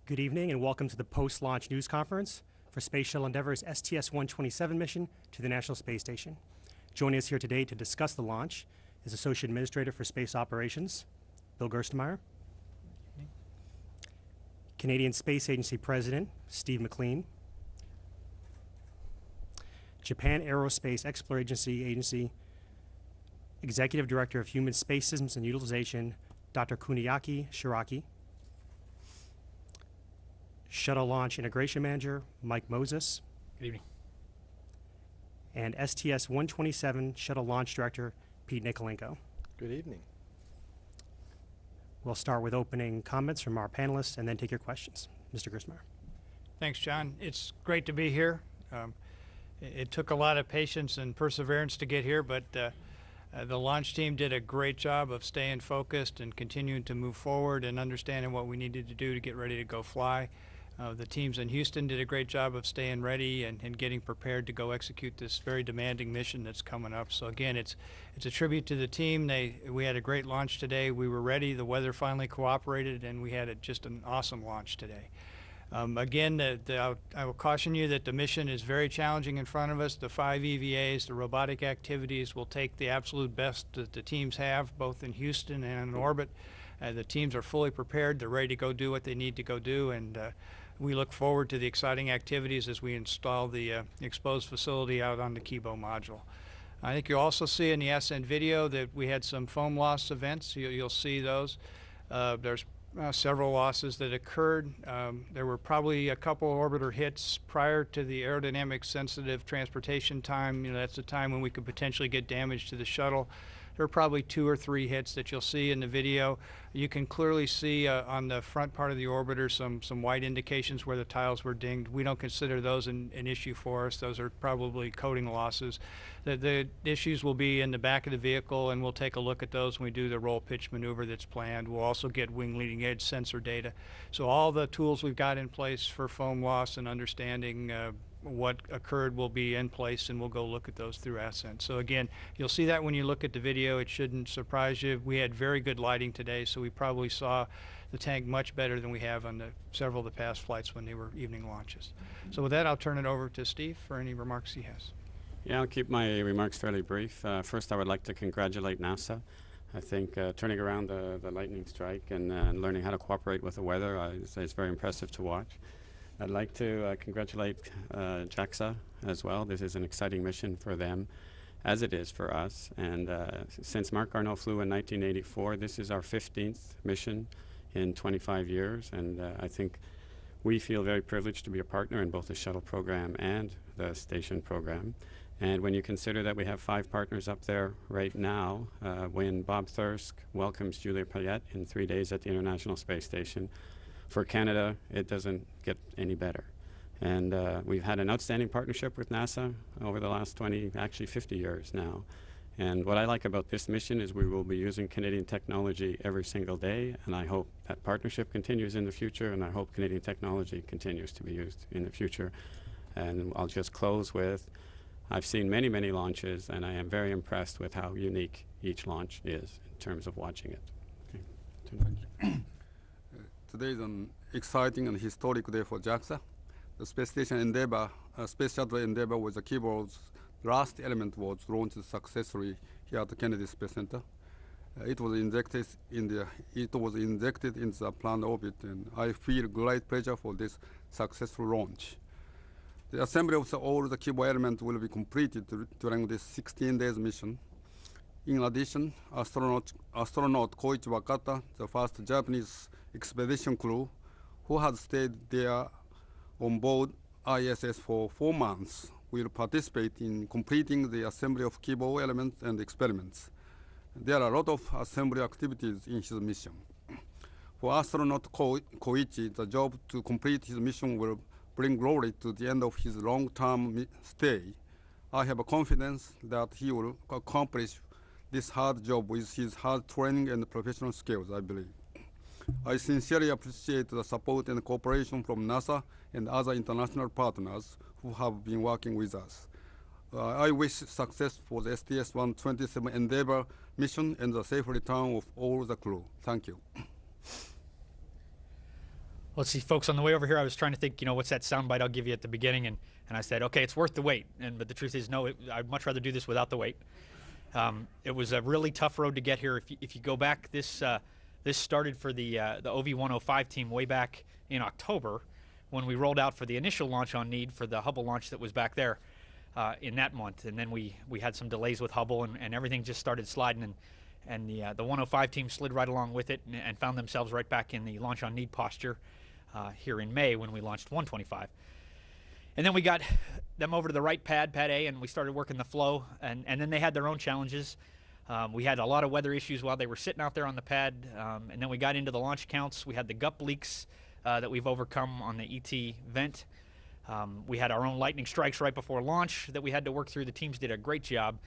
Good evening and welcome to the post-launch news conference for Space Shuttle Endeavour's STS-127 mission to the National Space Station. Joining us here today to discuss the launch is Associate Administrator for Space Operations, Bill Gerstenmaier, Canadian Space Agency President, Steve McLean, Japan Aerospace Exploration Agency Executive Director of Human Space Systems and Utilization, Dr. Kuniaki Shiraki, Shuttle Launch Integration Manager, Mike Moses. Good evening. And STS-127 Shuttle Launch Director, Pete Nikolenko. Good evening. We'll start with opening comments from our panelists and then take your questions. Mr. Gerstenmaier. Thanks, John. It's great to be here. It took a lot of patience and perseverance to get here, but the launch team did a great job of staying focused and continuing to move forward and understanding what we needed to do to get ready to go fly. The teams in Houston did a great job of staying ready and getting prepared to go execute this very demanding mission that's coming up. So again, it's a tribute to the team. We had a great launch today. We were ready. The weather finally cooperated, and we had just an awesome launch today. Again, I will caution you that the mission is very challenging in front of us. The 5 EVAs, the robotic activities, will take the absolute best that the teams have, both in Houston and in orbit. The teams are fully prepared. They're ready to go do what they need to go do, and we look forward to the exciting activities as we install the exposed facility out on the Kibo module. I think you'll also see in the ascent video that we had some foam loss events. You'll see those. There's several losses that occurred. There were probably a couple orbiter hits prior to the aerodynamic sensitive transportation time. That's the time when we could potentially get damage to the shuttle. There are probably 2 or 3 hits that you'll see in the video. You can clearly see on the front part of the orbiter some white indications where the tiles were dinged. We don't consider those an issue for us. Those are probably coating losses. The issues will be in the back of the vehicle, and we'll take a look at those when we do the roll pitch maneuver that's planned. We'll also get wing leading edge sensor data. So all the tools we've got in place for foam loss and understanding what occurred will be in place, and we'll go look at those through ascent. So again, you'll see that when you look at the video. It shouldn't surprise you. We had very good lighting today, so we probably saw the tank much better than we have on several of the past flights when they were evening launches. So with that, I'll turn it over to Steve for any remarks he has. Yeah, I'll keep my remarks fairly brief. First, I would like to congratulate NASA. I think turning around the lightning strike and learning how to cooperate with the weather is very impressive to watch. I'd like to congratulate JAXA as well. This is an exciting mission for them, as it is for us. And since Marc Garneau flew in 1984, this is our 15th mission in 25 years. And I think we feel very privileged to be a partner in both the shuttle program and the station program. And when you consider that we have 5 partners up there right now, when Bob Thirsk welcomes Julia Payette in 3 days at the International Space Station, for Canada, it doesn't get any better. And we've had an outstanding partnership with NASA over the last 20, actually 50 years now. And what I like about this mission is we will be using Canadian technology every single day, and I hope that partnership continues in the future, and I hope Canadian technology continues to be used in the future. And I'll just close with, I've seen many, many launches, and I am very impressed with how unique each launch is in terms of watching it. Okay. Today is an exciting and historic day for JAXA. The Space Station Endeavour, Space Shuttle Endeavour with the Kibo's last element was launched successfully here at the Kennedy Space Center. It was injected in the planned orbit, and I feel great pleasure for this successful launch. The assembly of all the Kibo elements will be completed during this 16 days mission. In addition, astronaut Koichi Wakata, the first Japanese expedition crew, who has stayed there on board ISS for 4 months, will participate in completing the assembly of Kibo elements and experiments. There are a lot of assembly activities in his mission. For astronaut Koichi, the job to complete his mission will bring glory to the end of his long-term stay. I have confidence that he will accomplish this hard job with his hard training and professional skills, I believe. I sincerely appreciate the support and cooperation from NASA and other international partners who have been working with us. I wish success for the STS-127 Endeavour mission and the safe return of all the crew. Thank you. Let's see, folks, on the way over here, I was trying to think, what's that soundbite I'll give you at the beginning, and I said, okay, it's worth the wait. But the truth is, no, I'd much rather do this without the wait. It was a really tough road to get here. If you go back, this started for the OV-105 team way back in October when we rolled out for the initial launch on need for the Hubble launch that was back there in that month. And then we had some delays with Hubble, and everything just started sliding. And the 105 team slid right along with it and found themselves right back in the launch on need posture here in May when we launched 125. And then we got them over to the right pad A, and we started working the flow. And then they had their own challenges. We had a lot of weather issues while they were sitting out there on the pad. And then we got into the launch counts. We had the GUP leaks that we've overcome on the ET vent. We had our own lightning strikes right before launch that we had to work through. The teams did a great job.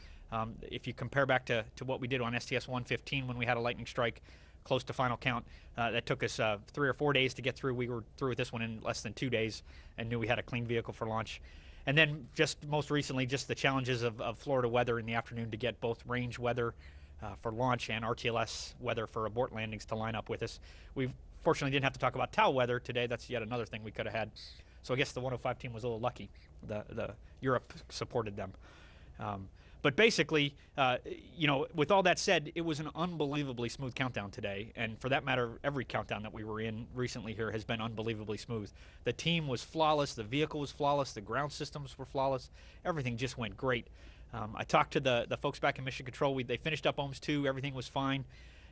If you compare back to what we did on STS-115 when we had a lightning strike close to final count, that took us 3 or 4 days to get through. We were through with this one in less than 2 days and knew we had a clean vehicle for launch. And then just most recently, just the challenges of Florida weather in the afternoon to get both range weather for launch and RTLS weather for abort landings to line up with us. We fortunately didn't have to talk about TAL weather today. That's yet another thing we could have had. So I guess the 105 team was a little lucky. The Europe supported them. But basically, with all that said, it was an unbelievably smooth countdown today. And for that matter, every countdown that we were in recently here has been unbelievably smooth. The team was flawless. The vehicle was flawless. The ground systems were flawless. Everything just went great. I talked to the folks back in Mission Control. They finished up OMS 2. Everything was fine.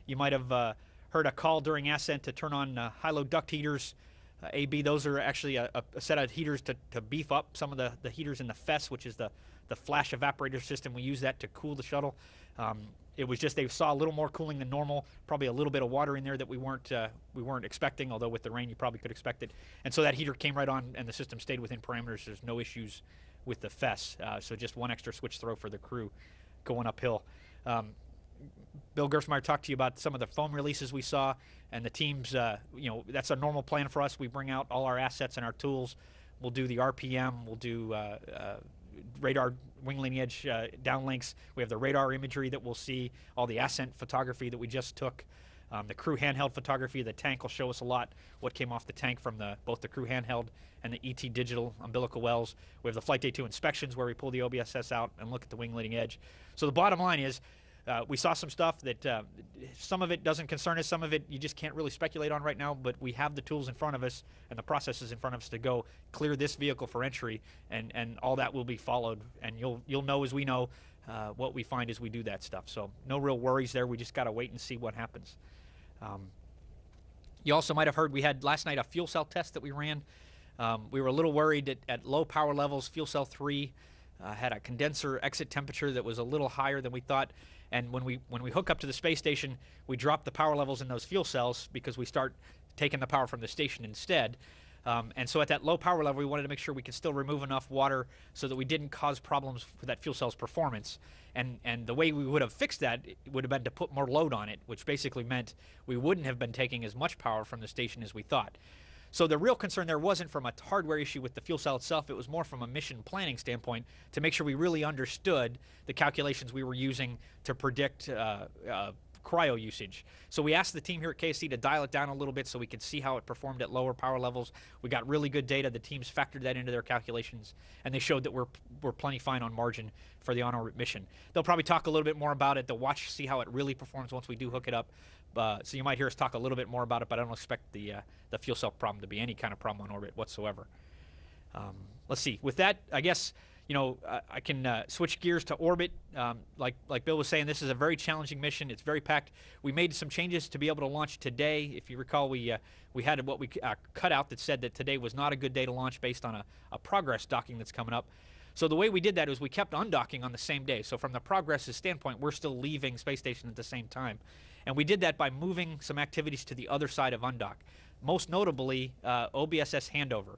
You might have heard a call during ascent to turn on high-load duct heaters. AB, those are actually a set of heaters to beef up some of the heaters in the FES, which is the flash evaporator system. We use that to cool the shuttle. It was just they saw a little more cooling than normal, probably a little bit of water in there that we weren't expecting, although with the rain you probably could expect it. And so that heater came right on and the system stayed within parameters. There's no issues with the FES. So just one extra switch throw for the crew going uphill. Bill Gersmeyer talked to you about some of the foam releases we saw, and the teams, that's a normal plan for us. We bring out all our assets and our tools. We'll do the RPM, we'll do radar wing leading edge downlinks. We have the radar imagery that we'll see, all the ascent photography that we just took. The crew handheld photography of the tank will show us a lot what came off the tank from both the crew handheld and the ET digital umbilical wells. We have the Flight Day 2 inspections where we pull the OBSS out and look at the wing leading edge. So the bottom line is, we saw some stuff that some of it doesn't concern us, some of it you just can't really speculate on right now, but we have the tools in front of us and the processes in front of us to go clear this vehicle for entry, and all that will be followed, and you'll know as we know what we find as we do that stuff. So no real worries there. We just got to wait and see what happens. You also might have heard we had last night a fuel cell test that we ran. We were a little worried at low power levels. Fuel cell 3 had a condenser exit temperature that was a little higher than we thought. And when we hook up to the space station, we drop the power levels in those fuel cells because we start taking the power from the station instead. And so at that low power level, we wanted to make sure we could still remove enough water so that we didn't cause problems for that fuel cell's performance. And the way we would have fixed that would have been to put more load on it, which basically meant we wouldn't have been taking as much power from the station as we thought. So the real concern there wasn't from a hardware issue with the fuel cell itself. It was more from a mission planning standpoint to make sure we really understood the calculations we were using to predict cryo usage. So we asked the team here at KSC to dial it down a little bit so we could see how it performed at lower power levels. We got really good data. The teams factored that into their calculations, and they showed that we're plenty fine on margin for the on-orbit mission. They'll probably talk a little bit more about it. They'll watch, see how it really performs once we do hook it up. So you might hear us talk a little bit more about it, but I don't expect the fuel cell problem to be any kind of problem on orbit whatsoever. Let's see. With that, I guess, I can switch gears to orbit. Like Bill was saying, this is a very challenging mission. It's very packed. We made some changes to be able to launch today. If you recall, we had what we cut out that said that today was not a good day to launch based on a progress docking that's coming up. So the way we did that is we kept undocking on the same day. So from the progress's standpoint, we're still leaving space station at the same time. And we did that by moving some activities to the other side of undock, most notably OBSS handover.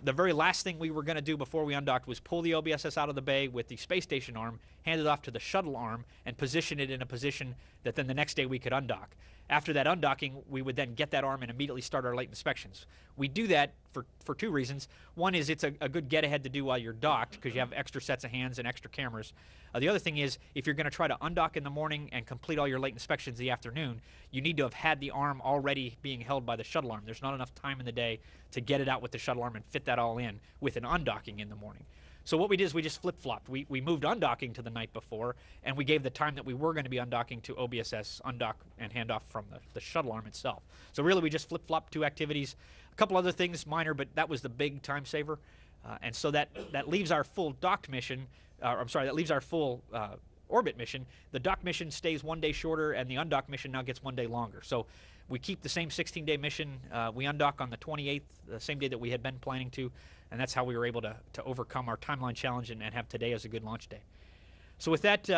The very last thing we were going to do before we undocked was pull the OBSS out of the bay with the space station arm hand it off to the shuttle arm, and position it in a position that then the next day we could undock. After that undocking, we would then get that arm and immediately start our light inspections. We do that for two reasons. One is it's a good get-ahead to do while you're docked because you have extra sets of hands and extra cameras. The other thing is if you're going to try to undock in the morning and complete all your light inspections in the afternoon, you need to have had the arm already being held by the shuttle arm. There's not enough time in the day to get it out with the shuttle arm and fit that all in with an undocking in the morning. So what we did is we just flip-flopped. We moved undocking to the night before, and we gave the time that we were going to be undocking to OBSS, undock and hand off from the shuttle arm itself. So really we just flip-flopped two activities. A couple other things, minor, but that was the big time saver. And so that leaves our full docked mission, that leaves our full orbit mission. The dock mission stays 1 day shorter, and the undock mission now gets 1 day longer. So we keep the same 16-day mission. We undock on the 28th, the same day that we had been planning to, and that's how we were able to overcome our timeline challenge and have today as a good launch day. So with that,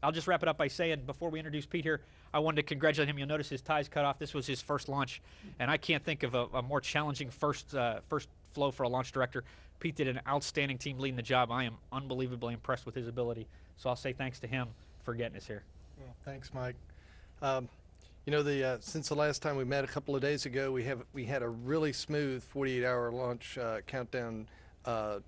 I'll just wrap it up by saying, before we introduce Pete here, I wanted to congratulate him. You'll notice his tie's cut off. This was his first launch, and I can't think of a more challenging first flow for a launch director. Pete did an outstanding team leading the job. I am unbelievably impressed with his ability. So I'll say thanks to him for getting us here. Well, thanks, Mike. You know, since the last time we met a couple of days ago, we had a really smooth 48-hour launch countdown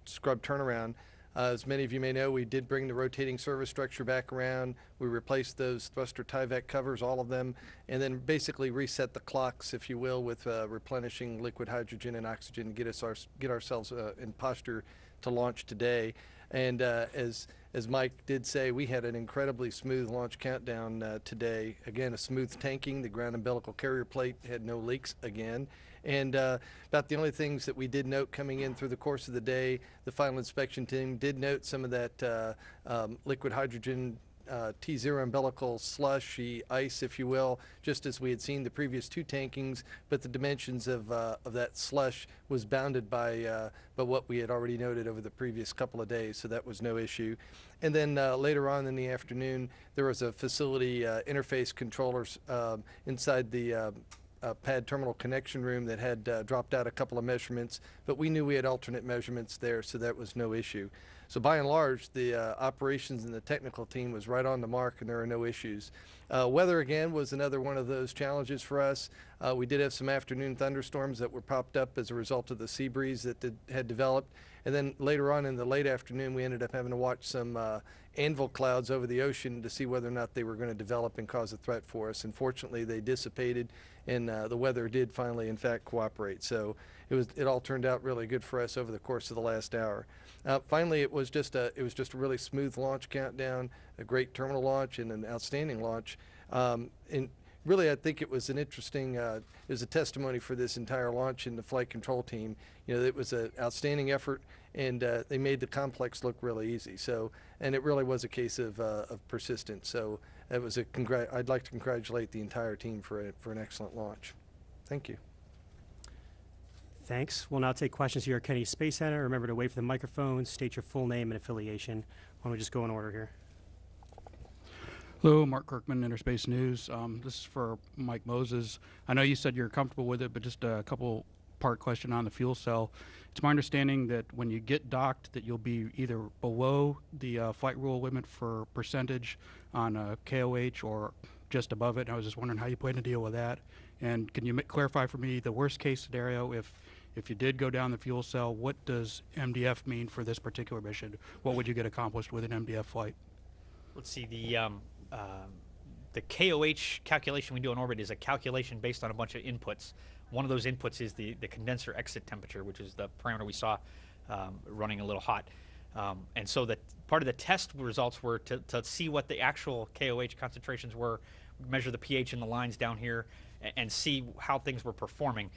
scrub turnaround. As many of you may know, we did bring the rotating service structure back around. We replaced those thruster Tyvek covers, all of them, and then basically reset the clocks, if you will, with replenishing liquid hydrogen and oxygen to get ourselves in posture to launch today. And as Mike did say, we had an incredibly smooth launch countdown today. Again, a smooth tanking. The ground umbilical carrier plate had no leaks again. And about the only things that we did note coming in through the course of the day, the final inspection team did note some of that liquid hydrogen T0 umbilical slushy ice, if you will, just as we had seen the previous two tankings, but the dimensions of that slush was bounded by what we had already noted over the previous couple of days, so that was no issue. And then later on in the afternoon, there was a facility interface controllers inside the pad terminal connection room that had dropped out a couple of measurements, but we knew we had alternate measurements there, so that was no issue. So by and large, the operations and the technical team was right on the mark, and there are no issues. Weather, again, was another one of those challenges for us. We did have some afternoon thunderstorms that were popped up as a result of the sea breeze that had developed. And then later on in the late afternoon, we ended up having to watch some anvil clouds over the ocean to see whether or not they were going to develop and cause a threat for us. Unfortunately, they dissipated, and the weather did finally, in fact, cooperate. So it all turned out really good for us over the course of the last hour. Finally, it was just a really smooth launch countdown, a great terminal launch, and an outstanding launch. And really, I think it was an interesting, it was a testimony for this entire launch and the flight control team. You know, it was an outstanding effort, and they made the complex look really easy. So, and it really was a case of persistence. So, it was I'd like to congratulate the entire team for an excellent launch. Thank you. Thanks. We'll now take questions here at Kennedy Space Center. Remember to wait for the microphone, state your full name and affiliation. Why don't we just go in order here? Hello, Mark Kirkman, Interspace News. This is for Mike Moses. I know you said you're comfortable with it, but just a couple part question on the fuel cell. It's my understanding that when you get docked that you'll be either below the flight rule limit for percentage on a KOH or just above it. I was just wondering how you plan to deal with that. And can you clarify for me the worst case scenario if you did go down the fuel cell, what does MDF mean for this particular mission? What would you get accomplished with an MDF flight? Let's see, the KOH calculation we do in orbit is a calculation based on a bunch of inputs. One of those inputs is the condenser exit temperature, which is the parameter we saw running a little hot. And so that part of the test results were to see what the actual KOH concentrations were, measure the pH in the lines down here, and see how things were performing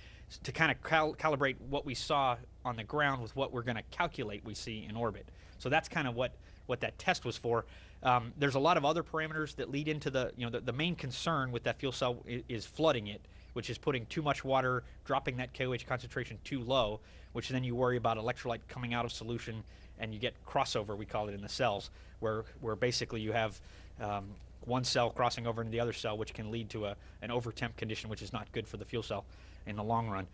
to kind of calibrate what we saw on the ground with what we're going to calculate we see in orbit. So that's kind of what that test was for. There's a lot of other parameters that lead into the main concern with that fuel cell is flooding it, which is putting too much water, dropping that KOH concentration too low, which then you worry about electrolyte coming out of solution, and you get crossover, we call it, in the cells, where basically you have one cell crossing over into the other cell, which can lead to an over-temp condition, which is not good for the fuel cell in the long run.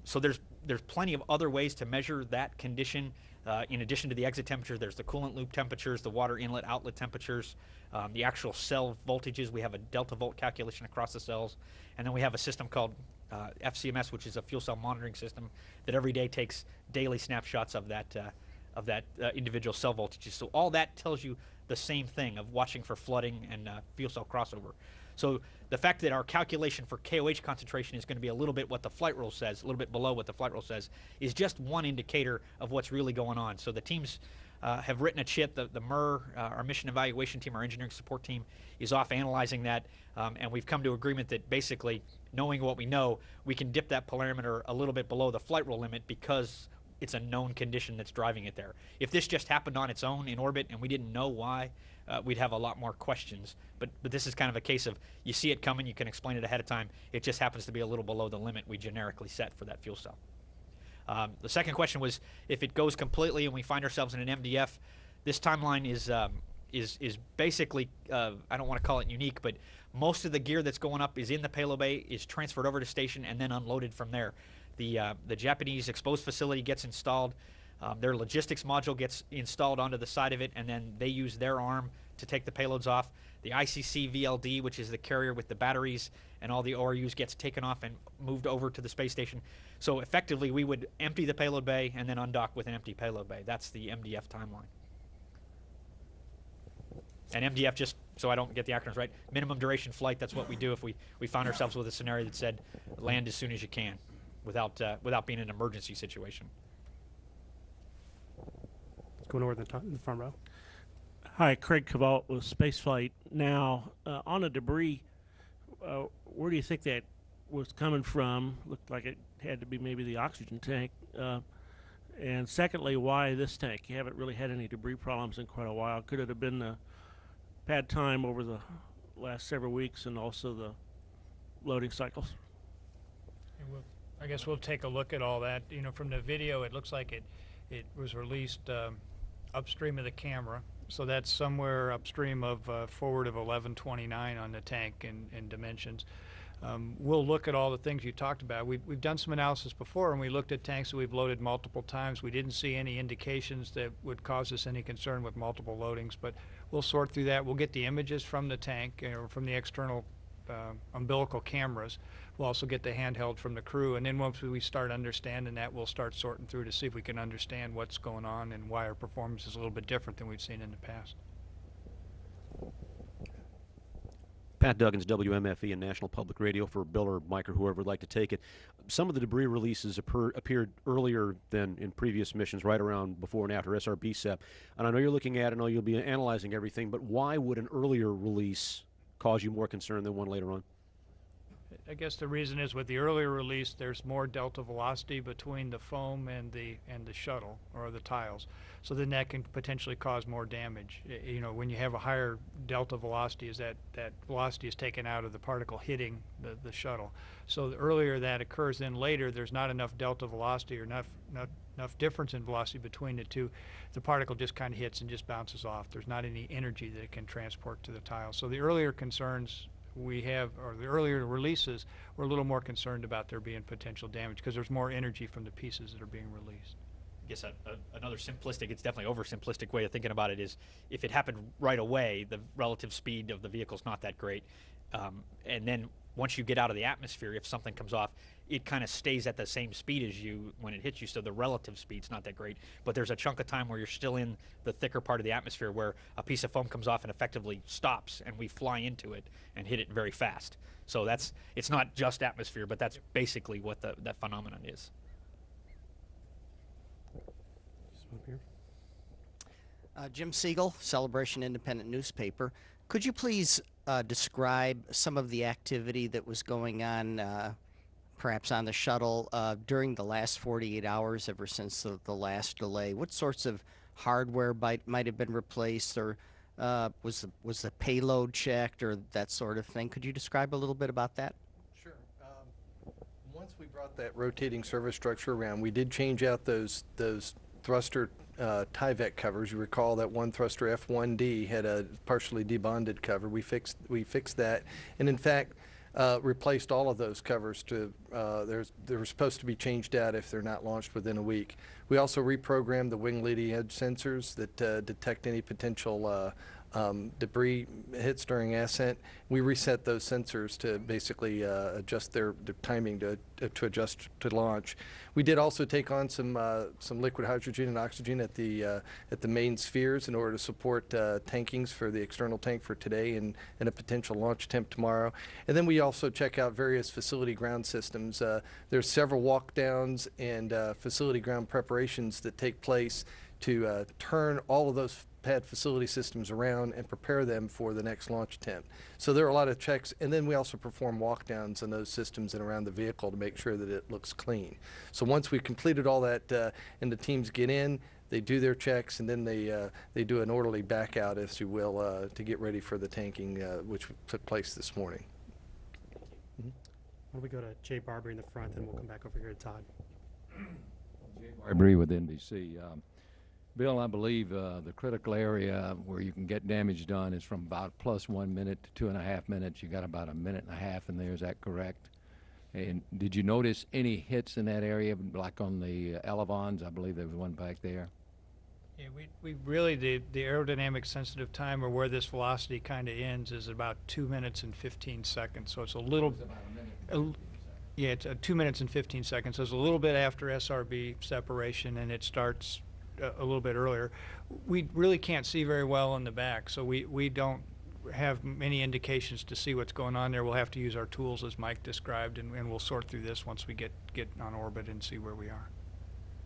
So there's plenty of other ways to measure that condition. In addition to the exit temperature, there's the coolant loop temperatures, the water inlet outlet temperatures, the actual cell voltages. We have a delta volt calculation across the cells, and then we have a system called FCMS, which is a fuel cell monitoring system that every day takes daily snapshots of that individual cell voltages. So all that tells you the same thing of watching for flooding and fuel cell crossover. So the fact that our calculation for KOH concentration is going to be a little bit what the flight rule says, a little bit below what the flight rule says, is just one indicator of what's really going on. So the teams have written a chit. The MER, our mission evaluation team, our engineering support team, is off analyzing that, and we've come to agreement that basically, knowing what we know, we can dip that polarimeter a little bit below the flight rule limit because it's a known condition that's driving it there. If this just happened on its own in orbit and we didn't know why, we'd have a lot more questions. But this is kind of a case of you see it coming, you can explain it ahead of time. It just happens to be a little below the limit we generically set for that fuel cell. The second question was if it goes completely and we find ourselves in an MDF. This timeline is basically, I don't want to call it unique, but most of the gear that's going up is in the payload bay, is transferred over to station, and then unloaded from there. The Japanese exposed facility gets installed. Their logistics module gets installed onto the side of it, and then they use their arm to take the payloads off. The ICC VLD, which is the carrier with the batteries and all the ORUs, gets taken off and moved over to the space station. So effectively, we would empty the payload bay and then undock with an empty payload bay. That's the MDF timeline. And MDF, just so I don't get the acronyms right, minimum duration flight. That's what we do if we found ourselves with a scenario that said land as soon as you can, without being an emergency situation. Let's go over in the front row. Hi, Craig Cavalt with Spaceflight Now. On the debris, where do you think that was coming from? Looked like it had to be maybe the oxygen tank. And secondly, why this tank? You haven't really had any debris problems in quite a while. Could it have been the pad time over the last several weeks and also the loading cycles? I guess we'll take a look at all that. You know, from the video, it looks like it was released upstream of the camera. So that's somewhere upstream of forward of 1129 on the tank in dimensions. We'll look at all the things you talked about. We've done some analysis before, and we looked at tanks that we've loaded multiple times. We didn't see any indications that would cause us any concern with multiple loadings, but we'll sort through that. We'll get the images from the tank or from the external umbilical cameras. We'll also get the handheld from the crew, and then once we start understanding that, we'll start sorting through to see if we can understand what's going on and why our performance is a little bit different than we've seen in the past. Pat Duggins, WMFE and National Public Radio, for Bill or Mike or whoever would like to take it. Some of the debris releases appeared earlier than in previous missions, right around before and after SRBCEP. And I know you're looking at it, I know you'll be analyzing everything, but why would an earlier release cause you more concern than one later on? I guess the reason is with the earlier release, there's more delta velocity between the foam and the shuttle or the tiles. So then that can potentially cause more damage. You know, when you have a higher delta velocity, is that velocity is taken out of the particle hitting the shuttle. So the earlier that occurs, then later there's not enough delta velocity or enough difference in velocity between the two. The particle just kind of hits and just bounces off. There's not any energy that it can transport to the tiles. So the earlier concerns we have, or the earlier releases, we're a little more concerned about there being potential damage because there's more energy from the pieces that are being released. I guess another simplistic, it's definitely oversimplistic way of thinking about it is if it happened right away, the relative speed of the vehicle's not that great. And then once you get out of the atmosphere, if something comes off, it kind of stays at the same speed as you when it hits you, so the relative speed's not that great. But there's a chunk of time where you're still in the thicker part of the atmosphere where a piece of foam comes off and effectively stops, and we fly into it and hit it very fast. So it's not just atmosphere, but that's basically what that phenomenon is. Jim Siegel, Celebration Independent Newspaper. Could you please describe some of the activity that was going on perhaps on the shuttle during the last 48 hours ever since the last delay? What sorts of hardware might have been replaced, or was the payload checked, or that sort of thing? Could you describe a little bit about that? Sure. Once we brought that rotating service structure around, we did change out those thruster Tyvek covers. You recall that one thruster F1D had a partially debonded cover. We fixed that, and in fact, replaced all of those covers to, they're supposed to be changed out if they're not launched within a week. We also reprogrammed the wing leading edge sensors that detect any potential debris hits during ascent. We reset those sensors to basically adjust their timing to adjust to launch. We did also take on some liquid hydrogen and oxygen at the main spheres in order to support tankings for the external tank for today and a potential launch attempt tomorrow. And then we also check out various facility ground systems. There's several walk downs and facility ground preparations that take place to turn all of those pad facility systems around and prepare them for the next launch attempt. So there are a lot of checks, and then we also perform walkdowns on those systems and around the vehicle to make sure that it looks clean. So once we've completed all that and the teams get in, they do their checks, and then they do an orderly back out, if you will, to get ready for the tanking, which took place this morning. Why don't we go to Jay Barbary in the front, and we'll come back over here to Todd. I agree with NBC. Bill, I believe the critical area where you can get damage done is from about plus 1 minute to 2.5 minutes. You got about 1.5 minutes in there. Is that correct? And did you notice any hits in that area, like on the elevons? I believe there was one back there. Yeah, we really, the aerodynamic sensitive time, or where this velocity kind of ends, is about 2 minutes and 15 seconds. So it's a little. Yeah, it's 2 minutes and 15 seconds. So it's a little bit after SRB separation, and it starts a little bit earlier. We really can't see very well in the back, so we don't have many indications to see what's going on there. We'll have to use our tools as Mike described, and we'll sort through this once we get on orbit and see where we are.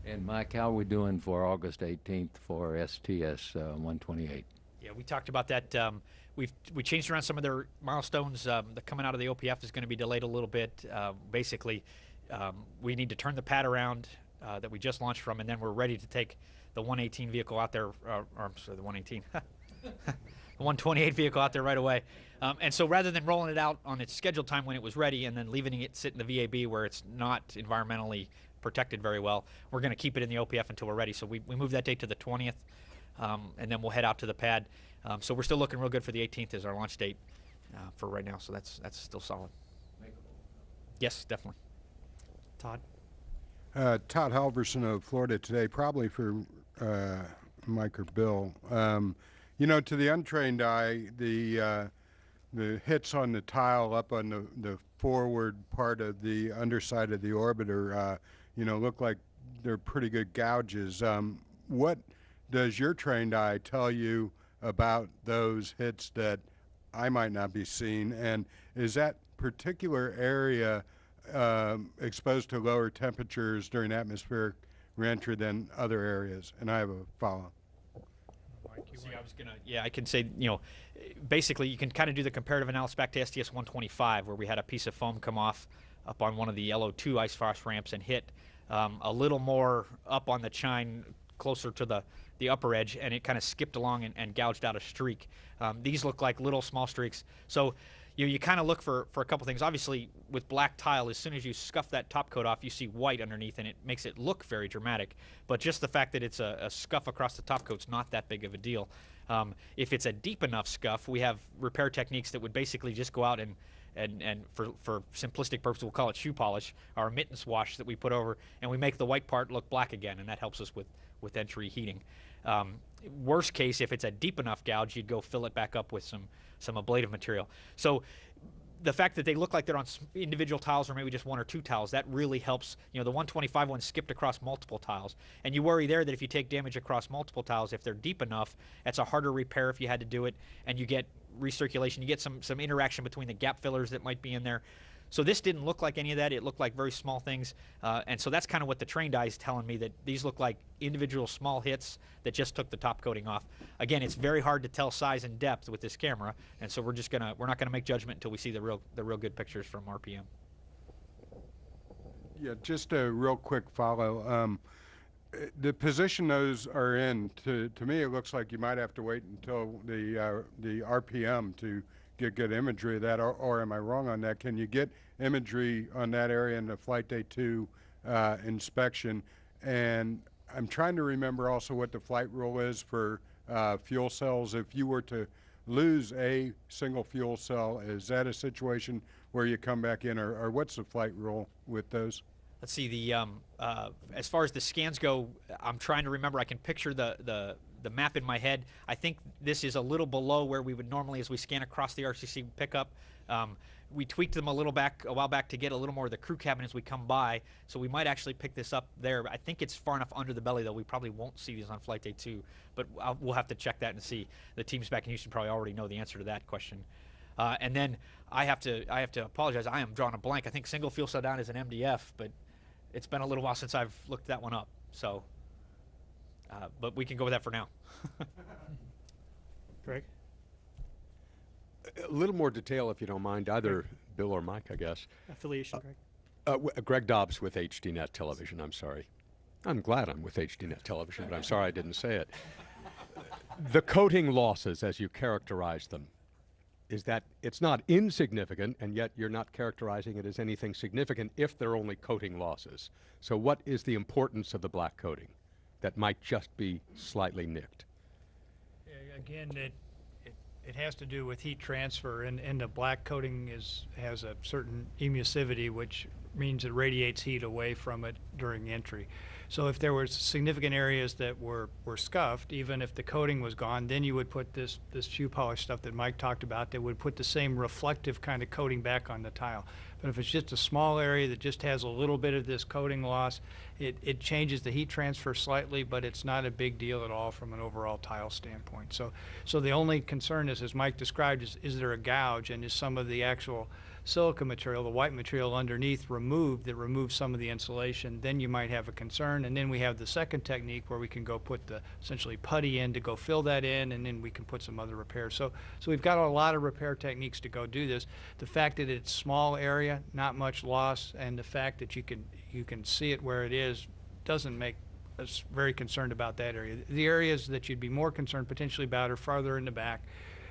And Mike, how are we doing for August 18th for STS-128? Yeah, we talked about that. We changed around some of their milestones. The coming out of the OPF is going to be delayed a little bit. Basically, we need to turn the pad around that we just launched from, and then we're ready to take the 118 vehicle out there, or I'm sorry, the 118, the 128 vehicle out there right away. And so rather than rolling it out on its scheduled time when it was ready and then leaving it sit in the VAB where it's not environmentally protected very well, we're going to keep it in the OPF until we're ready. So we moved that date to the 20th, and then we'll head out to the pad. So we're still looking real good for the 18th as our launch date for right now. So that's still solid. Yes, definitely. Todd? Todd Halverson of Florida Today, probably for Mike or Bill. You know, to the untrained eye, the hits on the tile up on the forward part of the underside of the orbiter, you know, look like they're pretty good gouges. What does your trained eye tell you about those hits that I might not be seeing? And is that particular area exposed to lower temperatures during atmospheric reentry than other areas? And I have a follow-up. Yeah, I can say, you know, basically you can kind of do the comparative analysis back to STS-125, where we had a piece of foam come off up on one of the LO2 ice frost ramps and hit a little more up on the chine closer to the upper edge, and it kind of skipped along and gouged out a streak. These look like little small streaks. So you kind of look for a couple things. Obviously, with black tile, as soon as you scuff that top coat off, you see white underneath, and it makes it look very dramatic. But just the fact that it's a scuff across the top coat's not that big of a deal. If it's a deep enough scuff, we have repair techniques that would basically just go out and for simplistic purposes, we'll call it shoe polish, our mittens wash that we put over, and we make the white part look black again, and that helps us with entry heating. Worst case, if it's a deep enough gouge, you'd go fill it back up with some ablative material. So the fact that they look like they're on individual tiles or maybe just one or two tiles, that really helps. You know, the 125 one skipped across multiple tiles, and you worry there that if you take damage across multiple tiles, if they're deep enough, that's a harder repair if you had to do it, and you get recirculation, you get some interaction between the gap fillers that might be in there. So this didn't look like any of that. It looked like very small things. And so that's kind of what the trained eye is telling me, that these look like individual small hits that just took the top coating off. Again, it's very hard to tell size and depth with this camera, and so we're not gonna make judgment until we see the real good pictures from RPM. Yeah, just a real quick follow. The position those are in, to me, it looks like you might have to wait until the RPM to get good imagery of that, or am I wrong on that? Can you get imagery on that area in the Flight Day 2 inspection? And I'm trying to remember also what the flight rule is for fuel cells. If you were to lose a single fuel cell, is that a situation where you come back in, or what's the flight rule with those? Let's see, as far as the scans go, I'm trying to remember. I can picture the map in my head. I think this is a little below where we would normally, as we scan across the RCC pickup. We tweaked them a while back to get a little more of the crew cabin as we come by, so we might actually pick this up there. I think it's far enough under the belly, though. We probably won't see these on flight day 2, but we'll have to check that and see. The teams back in Houston probably already know the answer to that question. And then I have to apologize. I am drawing a blank. I think single fuel cell down is an MDF, but it's been a little while since I've looked that one up. So, but we can go with that for now. Greg? A little more detail, if you don't mind, either Bill or Mike, I guess. Affiliation, Greg? Greg Dobbs with HDNet Television, I'm sorry. I'm glad I'm with HDNet Television, but I'm sorry I didn't say it. The coating losses, as you characterize them, is that it's not insignificant, and yet you're not characterizing it as anything significant if they're only coating losses. So what is the importance of the black coating that might just be slightly nicked? Again, it has to do with heat transfer, and the black coating has a certain emissivity, which means it radiates heat away from it during entry. So if there were significant areas that were scuffed, even if the coating was gone, then you would put this shoe polish stuff that Mike talked about that would put the same reflective kind of coating back on the tile. But if it's just a small area that just has a little bit of this coating loss, it changes the heat transfer slightly, but it's not a big deal at all from an overall tile standpoint. So the only concern is, as Mike described, is there a gouge, and is some of the actual silica material, the white material underneath, removed that removes some of the insulation? Then you might have a concern. And then we have the second technique where we can go put the essentially putty in to go fill that in, and then we can put some other repairs. So we've got a lot of repair techniques to go do this. The fact that it's small area, not much loss, and the fact that you can see it where it is doesn't make us very concerned about that area. The areas that you'd be more concerned potentially about are farther in the back.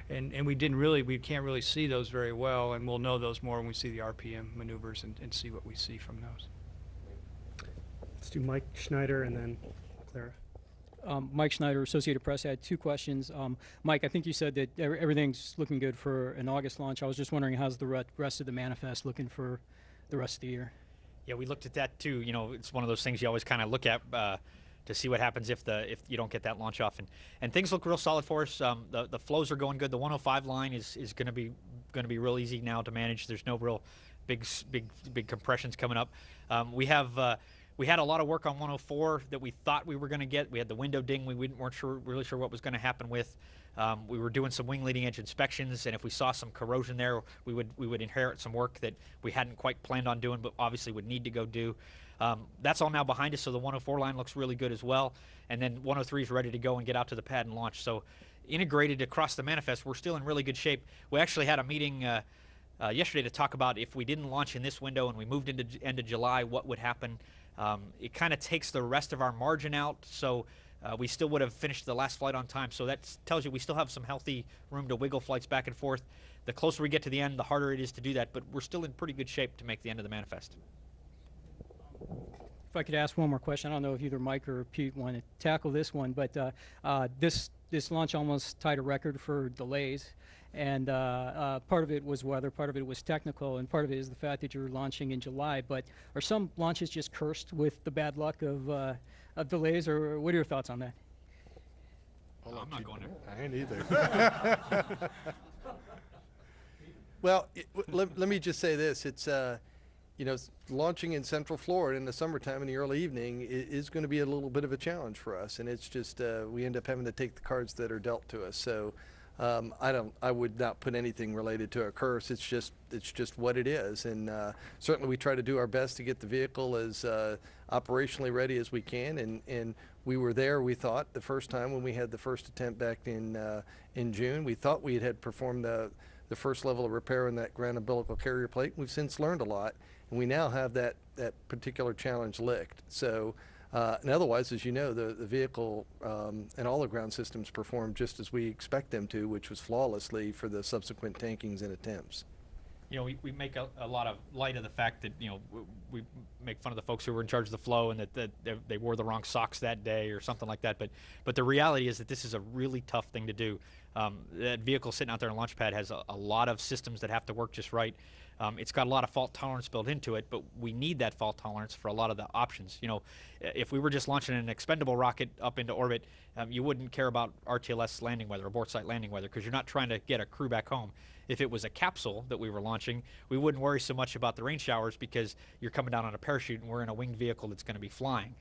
And we can't really see those very well, and we'll know those more when we see the RPM maneuvers and see what we see from those. Let's do Mike Schneider and then Clara. Mike Schneider, Associated Press. I had 2 questions. Mike, I think you said that everything's looking good for an August launch. I was just wondering, how's the rest of the manifest looking for the rest of the year? Yeah, we looked at that too. You know, it's one of those things you always kind of look at to see what happens if you don't get that launch off, and things look real solid for us. The flows are going good. The 105 line is going to be real easy now to manage. There's no real big compressions coming up. We had a lot of work on 104 that we thought we were going to get. We had the window ding we weren't really sure what was going to happen with. We were doing some wing leading edge inspections, and if we saw some corrosion there, we would inherit some work that we hadn't quite planned on doing, but obviously would need to go do. That's all now behind us, so the 104 line looks really good as well. And then 103 is ready to go and get out to the pad and launch. So integrated across the manifest, we're still in really good shape. We actually had a meeting yesterday to talk about if we didn't launch in this window and we moved into end of July, what would happen. It kind of takes the rest of our margin out, so we still would have finished the last flight on time. So that tells you we still have some healthy room to wiggle flights back and forth. The closer we get to the end, the harder it is to do that, but we're still in pretty good shape to make the end of the manifest. If I could ask one more question, I don't know if either Mike or Pete want to tackle this one, but this launch almost tied a record for delays, and part of it was weather, part of it was technical, and part of it is the fact that you're launching in July. But are some launches just cursed with the bad luck of delays, or what are your thoughts on that? I'm not going there. I ain't either. Well, let me just say this. It's launching in Central Florida in the summertime in the early evening is going to be a little bit of a challenge for us, and it's just we end up having to take the cards that are dealt to us. So I would not put anything related to a curse. It's just what it is, and certainly we try to do our best to get the vehicle as operationally ready as we can. And we were there, we thought, the first time when we had the first attempt back in June. We thought we had performed the first level of repair on that ground umbilical carrier plate. We've since learned a lot, and we now have that particular challenge licked. So, and otherwise, as you know, the vehicle and all the ground systems performed just as we expect them to, which was flawlessly for the subsequent tankings and attempts. You know, we make a lot of light of the fact that, you know, we make fun of the folks who were in charge of the flow and that they wore the wrong socks that day or something like that. But the reality is that this is a really tough thing to do. That vehicle sitting out there on launch pad has a lot of systems that have to work just right. It's got a lot of fault tolerance built into it, but we need that fault tolerance for a lot of the options. You know, if we were just launching an expendable rocket up into orbit, you wouldn't care about RTLS landing weather, abort site landing weather, because you're not trying to get a crew back home. If it was a capsule that we were launching, we wouldn't worry so much about the rain showers because you're coming down on a parachute and we're in a winged vehicle that's going to be flying.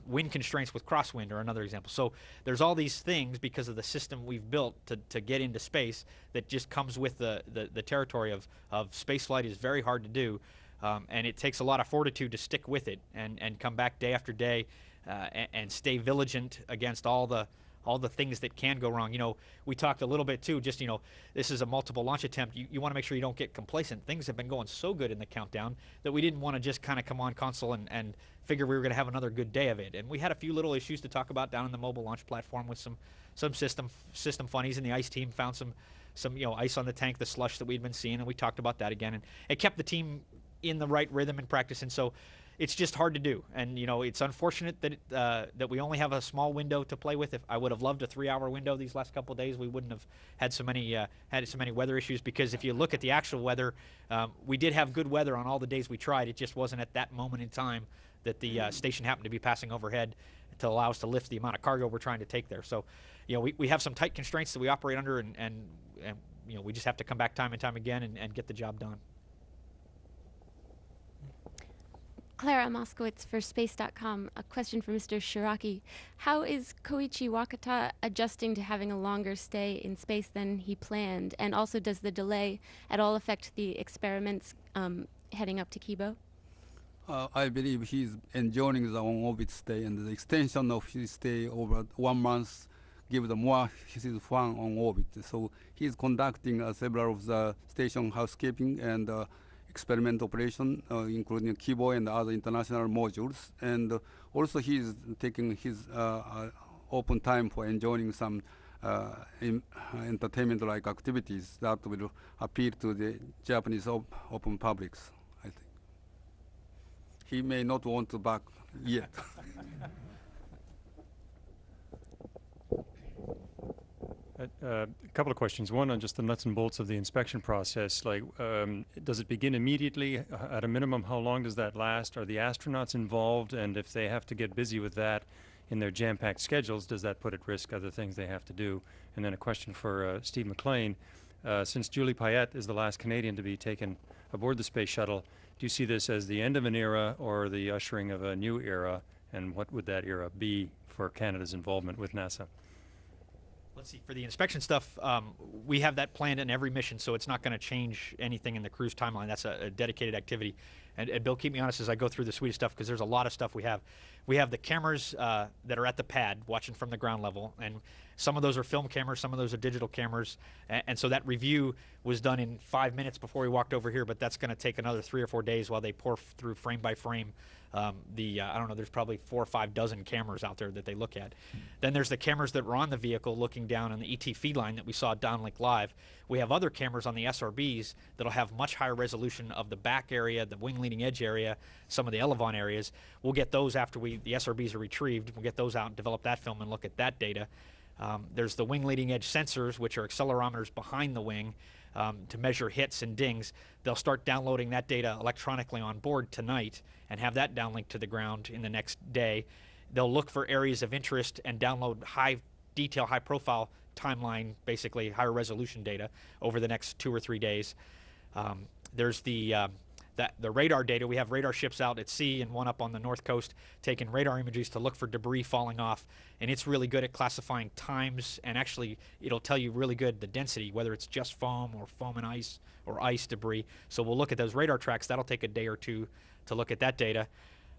Wind constraints with crosswind are another example. So there's all these things because of the system we've built to get into space that just comes with the territory of space flight is very hard to do. And it takes a lot of fortitude to stick with it and come back day after day and stay vigilant against all the things that can go wrong. You know, we talked a little bit too, just, you know, this is a multiple launch attempt. You want to make sure you don't get complacent. Things have been going so good in the countdown that we didn't want to just kind of come on console and figure we were going to have another good day of it. And we had a few little issues to talk about down in the mobile launch platform with some system funnies, and the ice team found some you know, ice on the tank, the slush that we'd been seeing, and we talked about that again. And it kept the team in the right rhythm and practice. And so it's just hard to do. And, you know, it's unfortunate that that we only have a small window to play with. If I would have loved a 3-hour window these last couple of days, we wouldn't have had so many weather issues, because if you look at the actual weather, we did have good weather on all the days we tried. It just wasn't at that moment in time that the station happened to be passing overhead to allow us to lift the amount of cargo we're trying to take there. So, you know, we have some tight constraints that we operate under, and you know, we just have to come back time and time again and get the job done. Clara Moskowitz for Space.com. A question for Mr. Shiraki. How is Koichi Wakata adjusting to having a longer stay in space than he planned? And also, does the delay at all affect the experiments heading up to Kibo? I believe he's enjoying the on-orbit stay, and the extension of his stay over 1 month gives more his fun on orbit. So he's conducting several of the station housekeeping and experiment operation, including Kibo and other international modules. And also he's taking his open time for enjoying some entertainment-like activities that will appeal to the Japanese open publics, I think. He may not want to back yet. A couple of questions. One on just the nuts and bolts of the inspection process. Like, does it begin immediately? At a minimum, how long does that last? Are the astronauts involved? And if they have to get busy with that in their jam-packed schedules, does that put at risk other things they have to do? And then a question for Steve McLean. Since Julie Payette is the last Canadian to be taken aboard the space shuttle, do you see this as the end of an era or the ushering of a new era? And what would that era be for Canada's involvement with NASA? Let's see, for the inspection stuff, we have that planned in every mission, so it's not going to change anything in the crew's timeline. That's a dedicated activity. And Bill, keep me honest as I go through the suite of stuff, because there's a lot of stuff we have. We have the cameras that are at the pad watching from the ground level, and some of those are film cameras, some of those are digital cameras, and so that review was done in 5 minutes before we walked over here, but that's going to take another 3 or 4 days while they pour through frame by frame I don't know, there's probably 4 or 5 dozen cameras out there that they look at. Then there's the cameras that were on the vehicle looking down on the ET feed line that we saw downlink live. We have other cameras on the SRBs that'll have much higher resolution of the back area, the wing leading edge area, some of the elevon areas. We'll get those after the SRBs are retrieved. We'll get those out and develop that film and look at that data. There's the wing leading edge sensors, which are accelerometers behind the wing to measure hits and dings. They'll start downloading that data electronically on board tonight and have that downlinked to the ground in the next day. They'll look for areas of interest and download high detail, high profile timeline, basically higher resolution data over the next 2 or 3 days. There's the radar data. We have radar ships out at sea and one up on the north coast taking radar images to look for debris falling off, and it's really good at classifying times, and actually it'll tell you really good the density, whether it's just foam or foam and ice or ice debris. So we'll look at those radar tracks. That'll take a day or two to look at that data.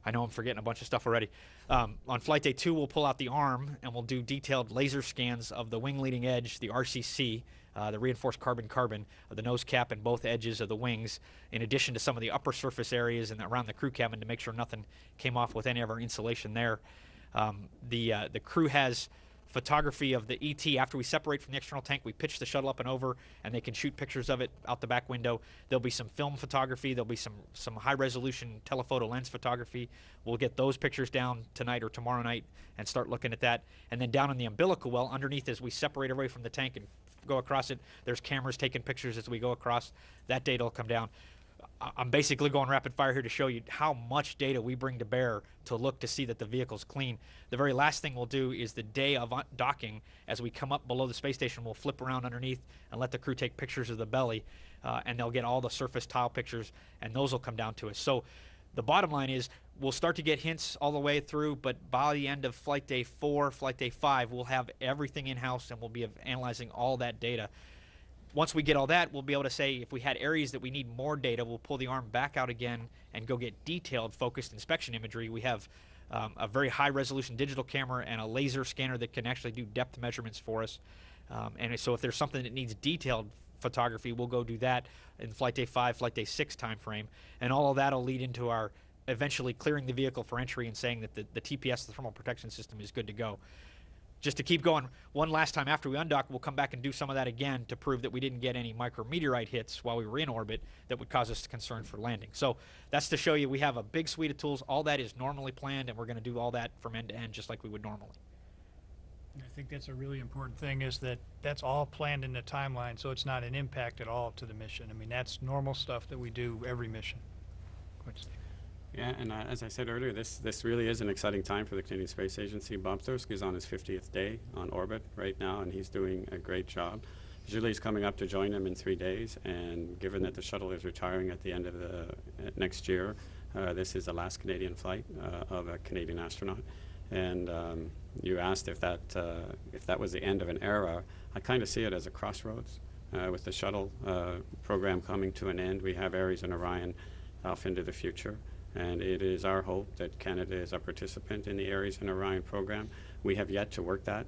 I know I'm forgetting a bunch of stuff already. On flight day 2, we'll pull out the arm and we'll do detailed laser scans of the wing leading edge, the RCC, the reinforced carbon-carbon of the nose cap and both edges of the wings, in addition to some of the upper surface areas and around the crew cabin to make sure nothing came off with any of our insulation there. The crew has photography of the ET after we separate from the external tank. We pitch the shuttle up and over, and they can shoot pictures of it out the back window. There'll be some film photography. There'll be some high-resolution telephoto lens photography. We'll get those pictures down tonight or tomorrow night and start looking at that. And then down in the umbilical well, underneath as we separate away from the tank and go across it, there's cameras taking pictures as we go across. That data will come down. I'm basically going rapid fire here to show you how much data we bring to bear to look to see that the vehicle's clean. The very last thing we'll do is the day of docking, as we come up below the space station, we'll flip around underneath and let the crew take pictures of the belly, and they'll get all the surface tile pictures, and those will come down to us. So the bottom line is we'll start to get hints all the way through, but by the end of flight day 4, flight day 5, we'll have everything in-house, and we'll be analyzing all that data. Once we get all that, we'll be able to say if we had areas that we need more data, we'll pull the arm back out again and go get detailed, focused inspection imagery. We have a very high-resolution digital camera and a laser scanner that can actually do depth measurements for us. And so if there's something that needs detailed photography, we'll go do that in flight day 5, flight day 6 time frame. And all of that will lead into our eventually clearing the vehicle for entry and saying that the TPS, the thermal protection system, is good to go. Just to keep going, one last time after we undock, we'll come back and do some of that again to prove that we didn't get any micrometeorite hits while we were in orbit that would cause us concern for landing. So that's to show you we have a big suite of tools. All that is normally planned, and we're going to do all that from end to end just like we would normally. I think that's a really important thing, is that that's all planned in the timeline, so it's not an impact at all to the mission. I mean, that's normal stuff that we do every mission. Yeah, and as I said earlier, this really is an exciting time for the Canadian Space Agency. Bob Thursk is on his 50th day on orbit right now, and he's doing a great job. Julie's coming up to join him in 3 days, and given that the shuttle is retiring at the end of the next year, this is the last Canadian flight of a Canadian astronaut. And you asked if that was the end of an era. I kind of see it as a crossroads. With the shuttle program coming to an end, we have Ares and Orion off into the future. And it is our hope that Canada is a participant in the Ares and Orion program. We have yet to work that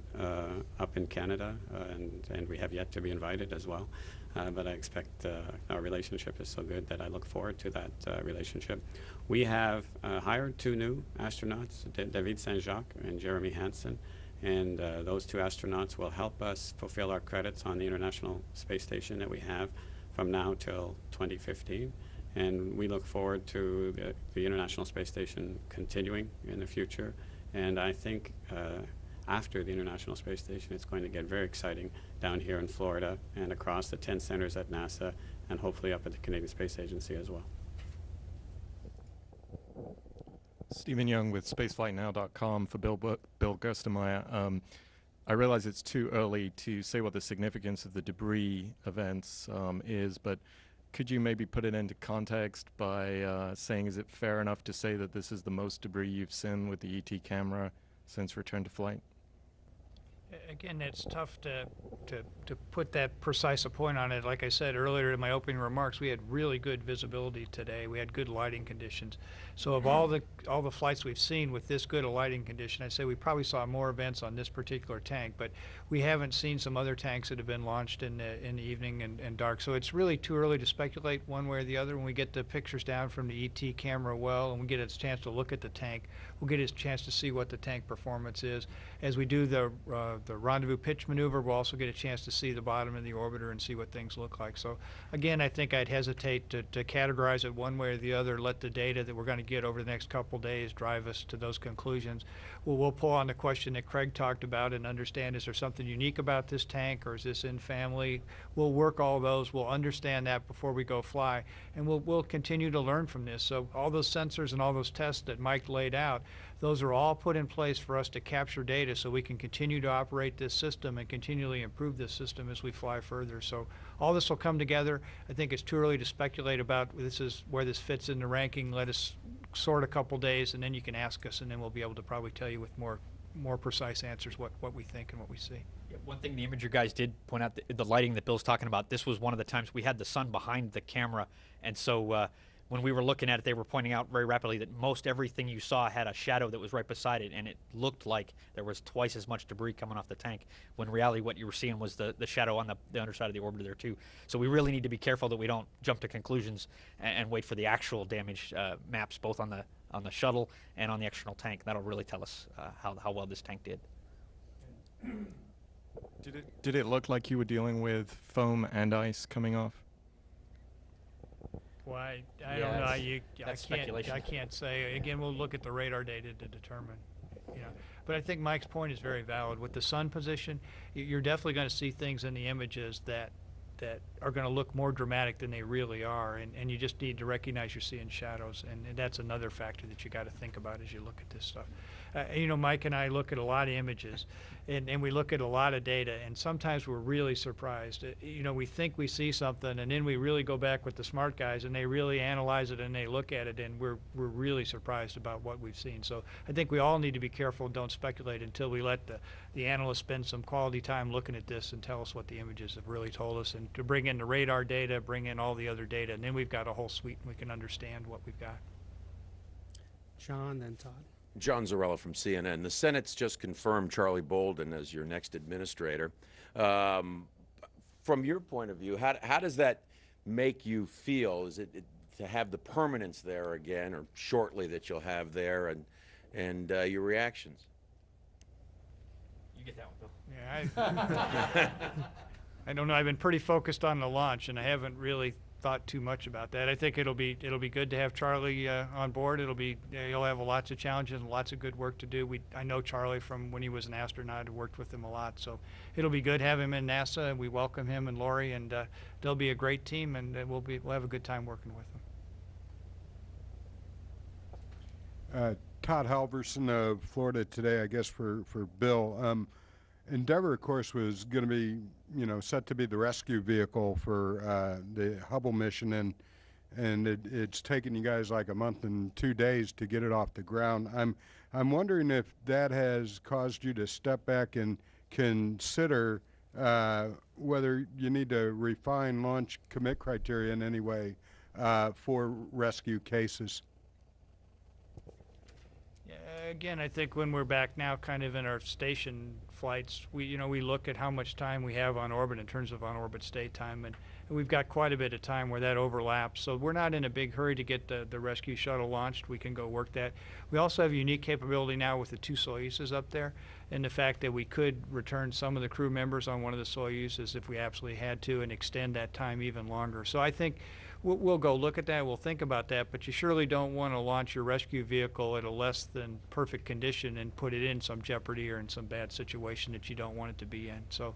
up in Canada, and we have yet to be invited as well. But I expect our relationship is so good that I look forward to that relationship. We have hired 2 new astronauts, David Saint-Jacques and Jeremy Hansen, and those 2 astronauts will help us fulfill our credits on the International Space Station that we have from now till 2015. And we look forward to the International Space Station continuing in the future. And I think after the International Space Station, it's going to get very exciting down here in Florida and across the 10 centers at NASA, and hopefully up at the Canadian Space Agency as well. Stephen Young with spaceflightnow.com for Bill Gerstenmaier. I realize it's too early to say what the significance of the debris events is, but could you maybe put it into context by saying, is it fair enough to say that this is the most debris you've seen with the ET camera since return to flight? Again, it's tough to put that precise a point on it. Like I said earlier in my opening remarks, we had really good visibility today. We had good lighting conditions. So of all the flights we've seen with this good a lighting condition, I'd say we probably saw more events on this particular tank, but we haven't seen some other tanks that have been launched in the evening and dark. So it's really too early to speculate one way or the other. When we get the pictures down from the ET camera well, and we get a chance to look at the tank, we'll get a chance to see what the tank performance is. As we do the rendezvous pitch maneuver, we'll also get a chance to see the bottom of the orbiter and see what things look like. So again, I think I'd hesitate to categorize it one way or the other. Let the data that we're going to get over the next couple days drive us to those conclusions. We'll pull on the question that Craig talked about and understand, is there something unique about this tank, or is this in family? We'll work all those. We'll understand that before we go fly, and we'll continue to learn from this. So all those sensors and all those tests that Mike laid out, those are all put in place for us to capture data so we can continue to operate this system and continually improve this system as we fly further. So all this will come together. I think it's too early to speculate about this is where this fits in the ranking. Let us sort a couple days, and then you can ask us, and then we'll be able to probably tell you with more precise answers what we think and what we see. Yeah, one thing the imager guys did point out, the lighting that Bill's talking about, this was one of the times we had the sun behind the camera, and so when we were looking at it, they were pointing out very rapidly that most everything you saw had a shadow that was right beside it, and it looked like there was twice as much debris coming off the tank, when in reality what you were seeing was the shadow on the underside of the orbiter there too. So we really need to be careful that we don't jump to conclusions and wait for the actual damage maps, both on the shuttle and on the external tank. That'll really tell us how well this tank did. Did it look like you were dealing with foam and ice coming off? Well, I Yeah, don't know. that's speculation. I can't say. Again, we'll look at the radar data to determine. You know, but I think Mike's point is very valid. With the sun position, you're definitely going to see things in the images that are going to look more dramatic than they really are, and you just need to recognize you're seeing shadows, and that's another factor that you got to think about as you look at this stuff. You know, Mike and I look at a lot of images, and we look at a lot of data, and sometimes we're really surprised. You know, we think we see something, and then we really go back with the smart guys, and they really analyze it, and they look at it, and we're really surprised about what we've seen. So I think we all need to be careful and don't speculate until we let the analysts spend some quality time looking at this and tell us what the images have really told us, and to bring in the radar data, bring in all the other data, and then we've got a whole suite, and we can understand what we've got. John, then Todd. John Zarella from CNN. The Senate's just confirmed Charlie Bolden as your next administrator. From your point of view, how does that make you feel? Is it to have the permanence there again, or shortly that you'll have there, and your reactions? You get that one, Bill. Yeah, I don't know. I've been pretty focused on the launch, and I haven't really thought too much about that. I think it'll be good to have Charlie on board. He'll have lots of challenges and lots of good work to do. I know Charlie from when he was an astronaut. I worked with him a lot, so it'll be good to have him in NASA, and we welcome him and Lori, and they'll be a great team, and we'll have a good time working with them. Todd Halverson of Florida Today, I guess for Bill. Endeavour, of course, was going to be, set to be the rescue vehicle for the Hubble mission, and it's taken you guys like a month and 2 days to get it off the ground. I'm wondering if that has caused you to step back and consider whether you need to refine launch commit criteria in any way for rescue cases. Again, I think when we're back now kind of in our station flights, we look at how much time we have on orbit in terms of on-orbit stay time, and we've got quite a bit of time where that overlaps. So we're not in a big hurry to get the rescue shuttle launched. We can go work that. We also have unique capability now with the 2 Soyuzes up there, and the fact that we could return some of the crew members on one of the Soyuzes if we absolutely had to, and extend that time even longer. So I think we'll go look at that, we'll think about that, but you surely don't want to launch your rescue vehicle at a less than perfect condition and put it in some jeopardy or in some bad situation that you don't want it to be in. So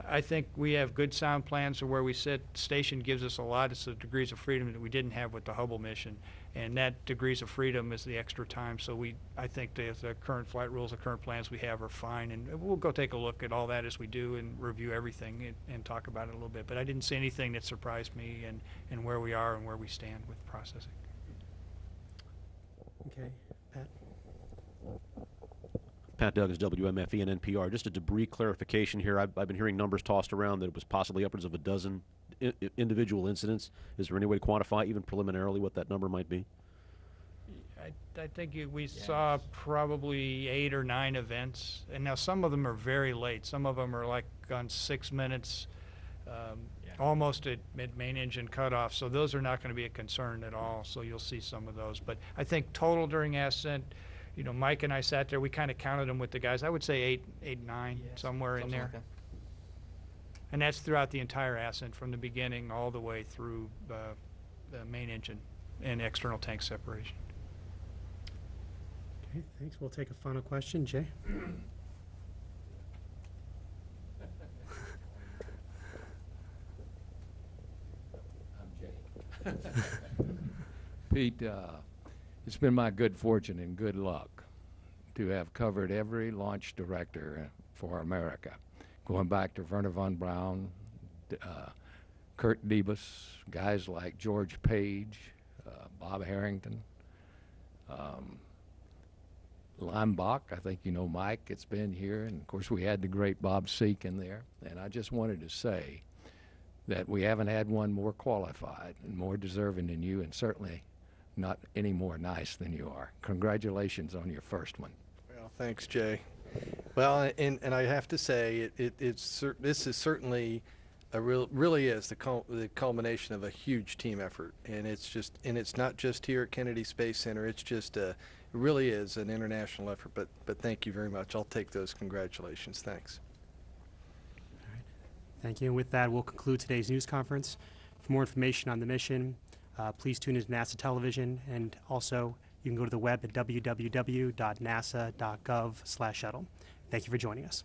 I think we have good sound plans for where we sit. Station gives us a lot of degrees of freedom that we didn't have with the Hubble mission, and that degrees of freedom is the extra time. So I think the current flight rules, the current plans we have are fine, and we'll go take a look at all that as we do and review everything and talk about it a little bit. But I didn't see anything that surprised me and where we are and where we stand with processing. Okay, Pat. Pat Duggins, WMFE and NPR. Just a debris clarification here. I've been hearing numbers tossed around that it was possibly upwards of a dozen individual incidents. Is there any way to quantify, even preliminarily, what that number might be? I think we saw probably 8 or 9 events, and now some of them are very late. Some of them are like on 6 minutes, almost at main engine cutoff. So those are not going to be a concern at all. So you'll see some of those. But I think total during ascent, Mike and I sat there. We kind of counted them with the guys. I would say 8, 9, somewhere in there. Like that. And that's throughout the entire ascent, from the beginning all the way through the main engine and external tank separation. Okay, thanks. We'll take a final question. Jay? I'm Jay. Pete, it's been my good fortune and good luck to have covered every launch director for America, going back to Werner von Braun, Kurt Debus, guys like George Page, Bob Harrington, Leimbach. I think you know Mike. It's been here, and of course we had the great Bob Seek in there. And I just wanted to say that we haven't had one more qualified and more deserving than you, and certainly not any more nice than you are. Congratulations on your first one. Well, thanks, Jay. Well, and I have to say, this is certainly really is the culmination of a huge team effort, and it's not just here at Kennedy Space Center. It's just it really is an international effort. But thank you very much. I'll take those congratulations. Thanks. Thank you. And with that, we'll conclude today's news conference. For more information on the mission, please tune into NASA television, and also you can go to the web at www.nasa.gov/shuttle. Thank you for joining us.